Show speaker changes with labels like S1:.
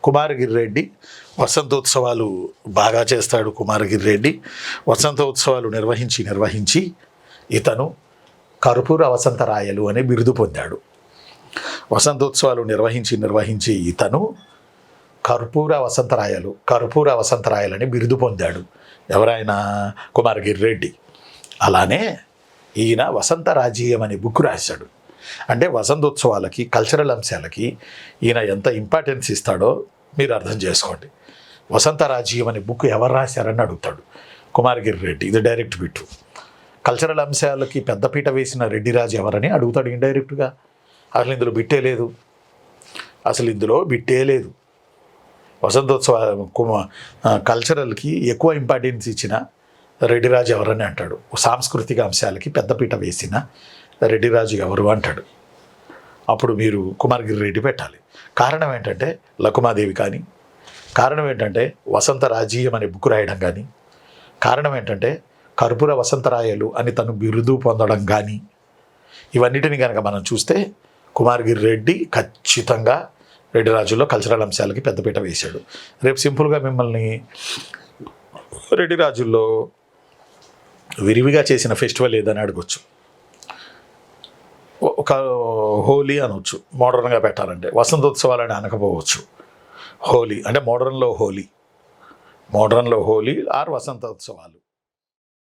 S1: కుమారగిరి వసంతోత్సవాలు బాగా చేస్తాడు. కుమారగిరి రెడ్డి వసంతోత్సవాలు నిర్వహించి ఇతను కర్పూర వసంతరాయలు అనే బిరుదు పొందాడు. వసంతోత్సవాలు నిర్వహించి ఇతను కర్పూర వసంతరాయలని బిరుదు పొందాడు. ఎవరైనా కుమారగిరి రెడ్డి. అలానే ఈయన వసంత రాజీయం అనే బుక్ రాశాడు. అంటే వసంతోత్సవాలకి, కల్చరల్ అంశాలకి ఈయన ఎంత ఇంపార్టెన్స్ ఇస్తాడో మీరు అర్థం చేసుకోండి. వసంత రాజీయం అనే బుక్ ఎవరు రాశారని అడుగుతాడు కుమారగిరి రెడ్డి. ఇది డైరెక్ట్ బిట్టు. కల్చరల్ అంశాలకి పెద్దపీట వేసిన రెడ్డిరాజు ఎవరని అడుగుతాడు ఇండైరెక్ట్గా. అసలు ఇందులో బిట్టే లేదు. వసంతోత్సవ కల్చరల్కి ఎక్కువ ఇంపార్టెన్స్ ఇచ్చిన రెడ్డిరాజు ఎవరని అంటాడు. సాంస్కృతిక అంశాలకి పెద్దపీట వేసిన రెడ్డిరాజు ఎవరు అంటాడు. అప్పుడు మీరు కుమారగిరి రెడ్డి పెట్టాలి. కారణం ఏంటంటే లకుమాదేవి కానీ, కారణం ఏంటంటే వసంత రాజీయం అనే బుక్ రాయడం కానీ, కారణం ఏంటంటే కర్పూర వసంతరాయలు అని తను బిరుదు పొందడం కానీ, ఇవన్నిటిని కనుక మనం చూస్తే కుమారగిరి రెడ్డి ఖచ్చితంగా రెడ్డి రాజుల్లో కల్చరల్ అంశాలకి పెద్దపీట వేశాడు. రేపు సింపుల్గా మిమ్మల్ని రెడ్డి రాజుల్లో విరివిగా చేసిన ఫెస్టివల్ ఏదని అడగొచ్చు. ఒక హోలీ అనవచ్చు మోడర్న్గా పెట్టాలంటే, వసంతోత్సవాలని అనకపోవచ్చు. హోలీ అంటే మోడర్న్లో హోలీ ఆర్ వసంతోత్సవాలు.